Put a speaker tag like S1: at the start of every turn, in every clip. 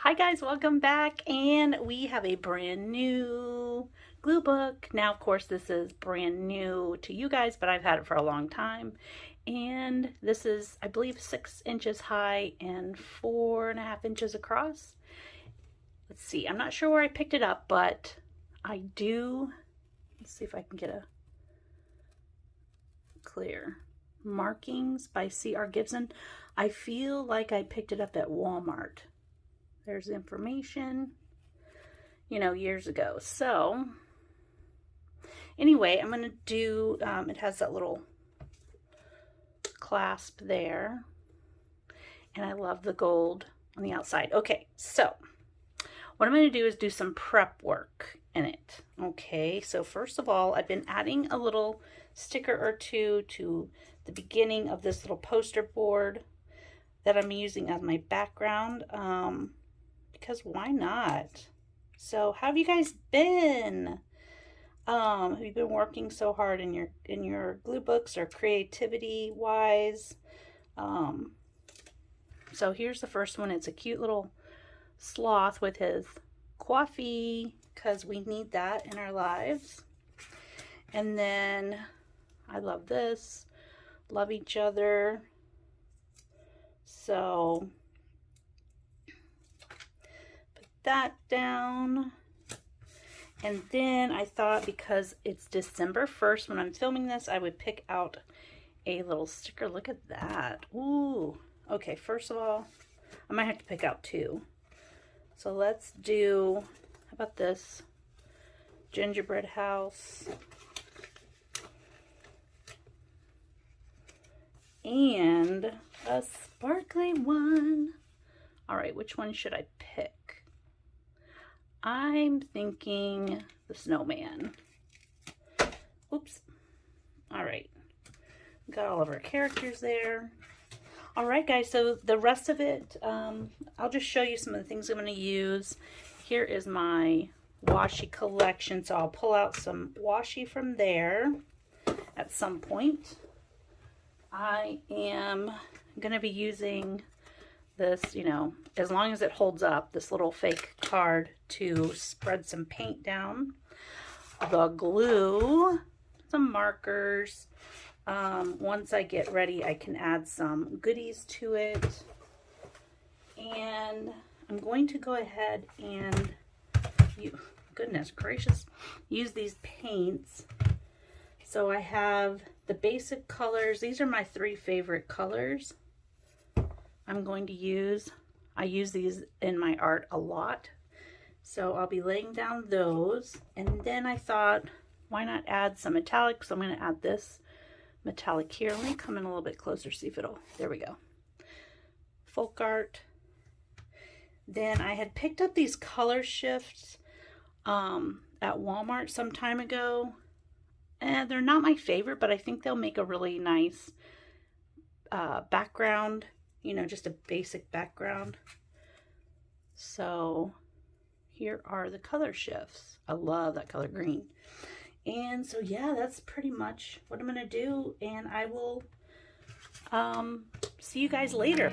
S1: Hi guys, welcome back, and we have a brand new glue book. Now, of course, this is brand new to you guys, but I've had it for a long time. And this is, I believe, 6 inches high and 4.5 inches across. Let's see, I'm not sure where I picked it up, but I do. Let's see if I can get a clear. Markings by C.R. Gibson. I feel like I picked it up at Walmart. There's the information, years ago. So anyway, I'm going to do, it has that little clasp there. And I love the gold on the outside. Okay, so what I'm going to do is do some prep work in it. Okay, so first of all, I've been adding a little sticker or two to the beginning of this little poster board that I'm using as my background. Because why not? So how have you guys been? Have you been working so hard in your glue books or creativity wise? So here's the first one. It's a cute little sloth with his coffee, because we need that in our lives. And then I love this. Love each other. So that down. And then I thought, because it's December 1st when I'm filming this, I would pick out a little sticker. Look at that. Ooh. Okay, first of all, I might have to pick out 2. So let's do, how about this? Gingerbread house. And a sparkly one. All right, which one should I pick? I'm thinking the snowman. Oops. All right. Got all of our characters there. All right, guys, so the rest of it, I'll just show you some of the things I'm going to use. Here is my washi collection, so I'll pull out some washi from there at some point. I am going to be using this, as long as it holds up, this little fake card to spread some paint down. The glue, some markers. Once I get ready, I can add some goodies to it. And I'm going to go ahead and, goodness gracious, use these paints. So I have the basic colors. These are my 3 favorite colors. I'm going to use, I use these in my art a lot. So I'll be laying down those. And then I thought, why not add some metallic? So I'm going to add this metallic here. Let me come in a little bit closer, see if it'll, there we go. Folk art. Then I had picked up these color shifts at Walmart some time ago. And they're not my favorite, but I think they'll make a really nice background. Just a basic background. So here are the color shifts. I love that color green. And so yeah, that's pretty much what I'm going to do. And I will see you guys later.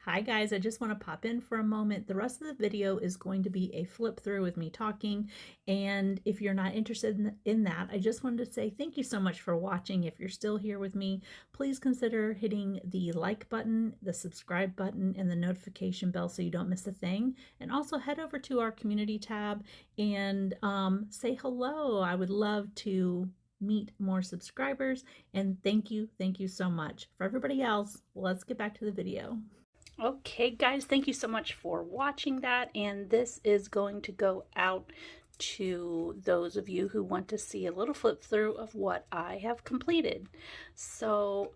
S2: Hi guys, I just want to pop in for a moment. The rest of the video is going to be a flip through with me talking, and if you're not interested in that, I just wanted to say thank you so much for watching. If you're still here with me, please consider hitting the like button, the subscribe button, and the notification bell so you don't miss a thing. And also head over to our community tab and say hello. I would love to meet more subscribers, and thank you so much. For everybody else, let's get back to the video.
S1: Okay guys, thank you so much for watching that, and this is going to go out to those of you who want to see a little flip through of what I have completed. So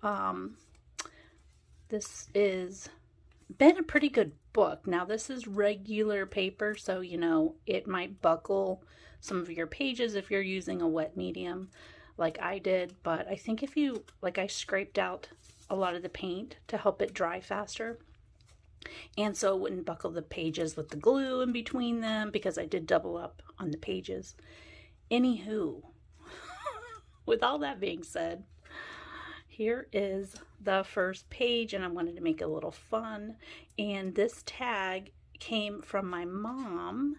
S1: this is been a pretty good book. Now this is regular paper, so you know it might buckle some of your pages if you're using a wet medium like I did, but I think if you, like, I scraped out a lot of the paint to help it dry faster, and so it wouldn't buckle the pages with the glue in between them, because I did double up on the pages. Anywho, with all that being said, here is the first page, and I wanted to make it a little fun. And this tag came from my mom,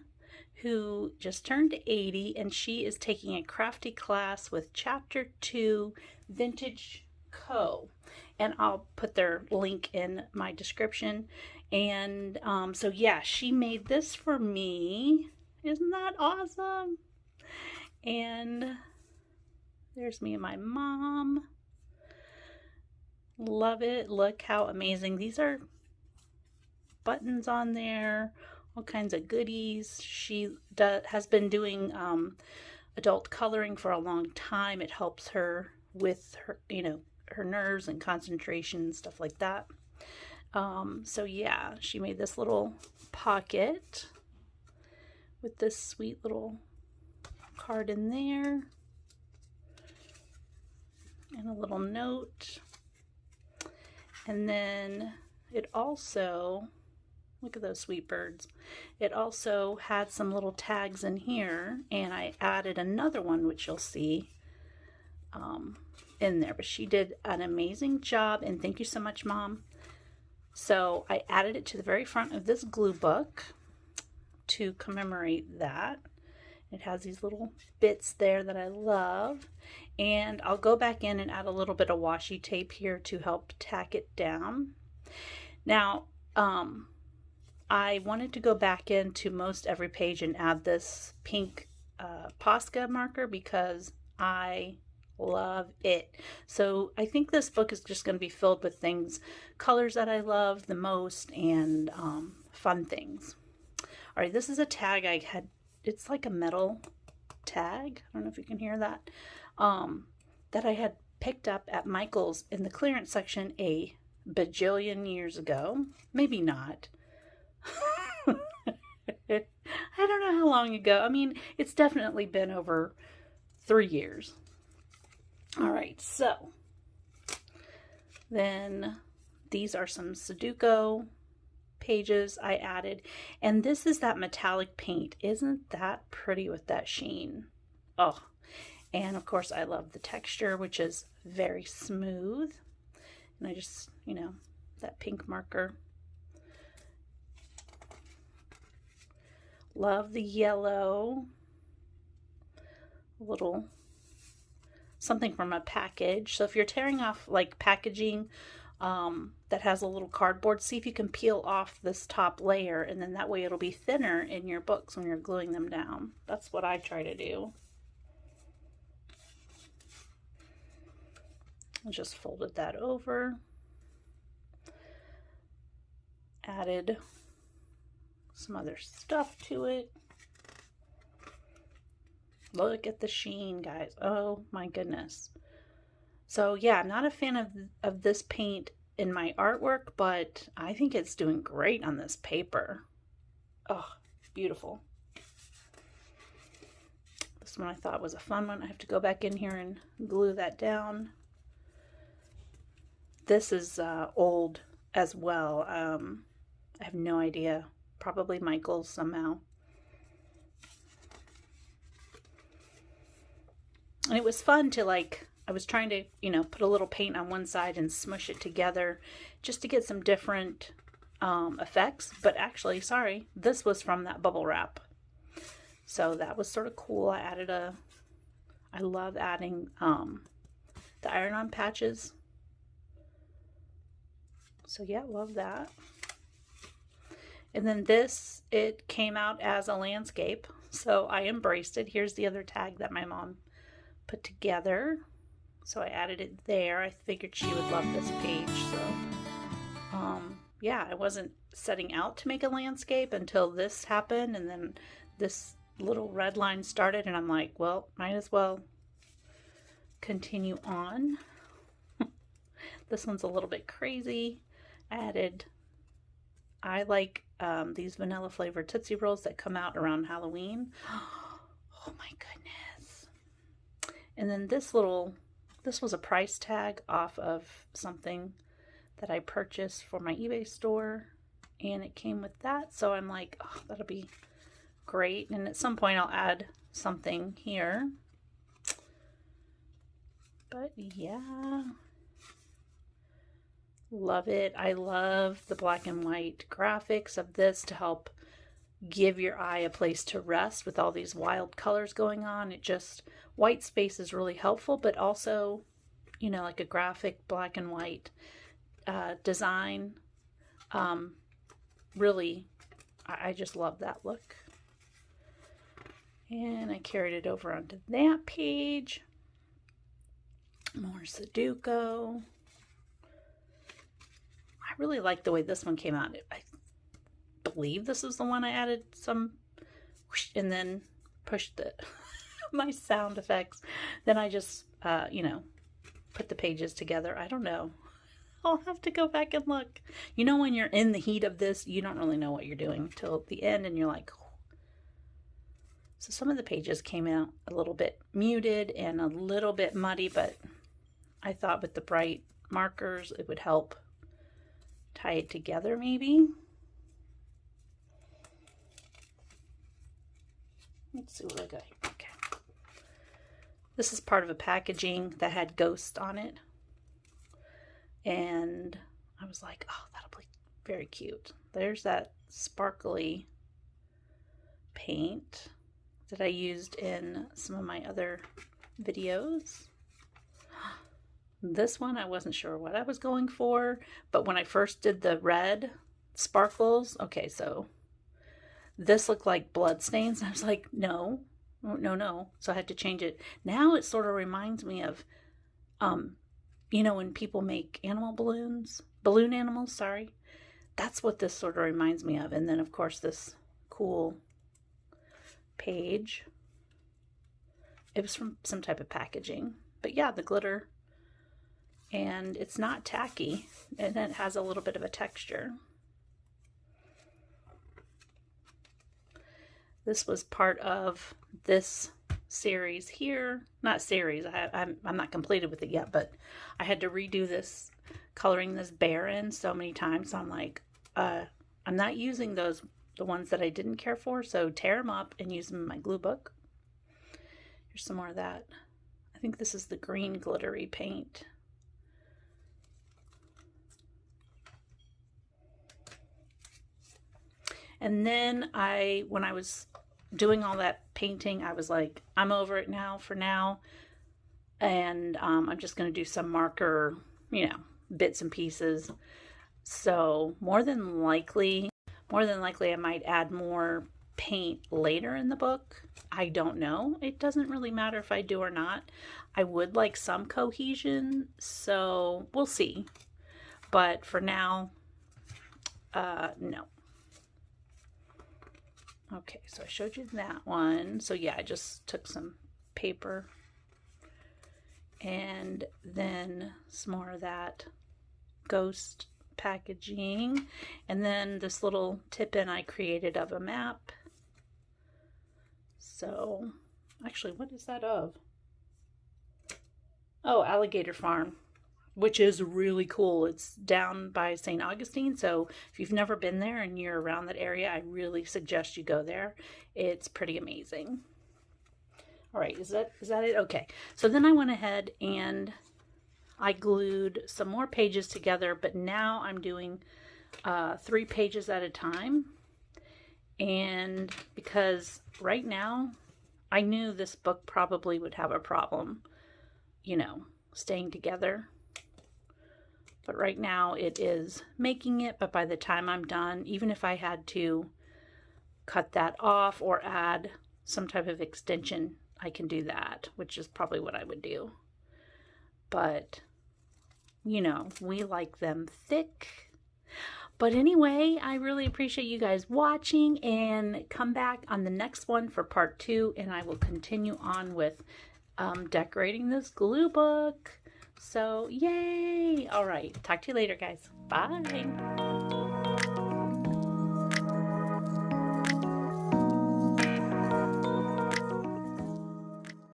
S1: who just turned 80, and she is taking a crafty class with Chapter 2 Vintage Co. And I'll put their link in my description. And so yeah, she made this for me. Isn't that awesome? And there's me and my mom. Love it. Look how amazing. These are buttons on there, all kinds of goodies. She has been doing adult coloring for a long time. It helps her with her, you know, her nerves and concentration and stuff like that. So yeah, she made this little pocket with this sweet little card in there and a little note. And then it also, look at those sweet birds, it also had some little tags in here, and I added another one which you'll see in there. But she did an amazing job, and thank you so much, Mom. So I added it to the very front of this glue book to commemorate that. It has these little bits there that I love, and I'll go back in and add a little bit of washi tape here to help tack it down. Now I wanted to go back into most every page and add this pink Posca marker because I love it. So I think this book is just going to be filled with things, colors that I love the most, and fun things. All right, this is a tag I had. It's like a metal tag. I don't know if you can hear that. That I had picked up at Michael's in the clearance section a bajillion years ago. Maybe not. I don't know how long ago. I mean, it's definitely been over 3 years. All right, so then these are some Sudoku pages I added, and this is that metallic paint. Isn't that pretty with that sheen? Oh, and of course I love the texture, which is very smooth. And I just, you know, that pink marker. Love the yellow. A little something from a package. So if you're tearing off like packaging that has a little cardboard, see if you can peel off this top layer, and then that way it'll be thinner in your books when you're gluing them down. That's what I try to do. I just folded that over, added some other stuff to it. Look at the sheen, guys. Oh my goodness. So yeah, I'm not a fan of this paint in my artwork, but I think it's doing great on this paper. Oh, beautiful. This one I thought was a fun one. I have to go back in here and glue that down. This is old as well. I have no idea. Probably Michael's somehow. And it was fun to, like, I was trying to, you know, put a little paint on one side and smush it together just to get some different effects. But actually, sorry, this was from that bubble wrap. So that was sort of cool. I added I love adding the iron-on patches. So yeah, love that. And then this, it came out as a landscape, so I embraced it. Here's the other tag that my mom put together. So I added it there. I figured she would love this page. So yeah, I wasn't setting out to make a landscape until this happened, and then this little red line started, and I'm like, well, might as well continue on. This one's a little bit crazy. I like these vanilla flavored Tootsie Rolls that come out around Halloween. Oh my goodness. And then this was a price tag off of something that I purchased for my eBay store, and it came with that. So I'm like, oh, that'll be great. And at some point I'll add something here. But yeah, love it. I love the black and white graphics of this to help give your eye a place to rest with all these wild colors going on. White space is really helpful, but also, you know, like a graphic black and white design. Really, I just love that look. And I carried it over onto that page. More Sudoku. I really like the way this one came out. I believe this is the one I added some whoosh, and then pushed my sound effects. Then I just, you know, put the pages together. I don't know. I'll have to go back and look. You know, when you're in the heat of this, you don't really know what you're doing till the end, and you're like, oh. So some of the pages came out a little bit muted and a little bit muddy, but I thought with the bright markers it would help tie it together maybe. Let's see what I got here. Okay. This is part of a packaging that had ghosts on it. And I was like, oh, that'll be very cute. There's that sparkly paint that I used in some of my other videos. This one, I wasn't sure what I was going for, but when I first did the red, sparkles. Okay, so this looked like blood stains. I was like, no, no, no. So I had to change it. Now it sort of reminds me of, you know, when people make animal balloon animals, sorry. That's what this sort of reminds me of. And then, of course, this cool page. It was from some type of packaging. But yeah, the glitter. And it's not tacky. And it has a little bit of a texture. This was part of this series here. Not series. I'm not completed with it yet, but I had to redo this, coloring this bear in so many times. So I'm like, I'm not using the ones that I didn't care for, so tear them up and use them in my glue book. Here's some more of that. I think this is the green glittery paint. And then when I was doing all that painting, I was like, I'm over it now for now. And I'm just going to do some marker, you know, bits and pieces. So more than likely I might add more paint later in the book. I don't know. It doesn't really matter if I do or not. I would like some cohesion, so we'll see. But for now, no. Okay, so I showed you that one. So yeah, I just took some paper and then some more of that ghost packaging, and then this little tip-in I created of a map. So actually, what is that of? Oh, Alligator Farm, which is really cool. It's down by St. Augustine, so if you've never been there and you're around that area, I really suggest you go there. It's pretty amazing. All right, is that it? Okay, so then I went ahead and I glued some more pages together, but now I'm doing 3 pages at a time. And because right now I knew this book probably would have a problem, you know, staying together. But right now it is making it, but by the time I'm done, even if I had to cut that off or add some type of extension, I can do that, which is probably what I would do. But, you know, we like them thick. But anyway, I really appreciate you guys watching, and come back on the next one for part 2, and I will continue on with decorating this glue book. So, yay! All right, talk to you later, guys. Bye!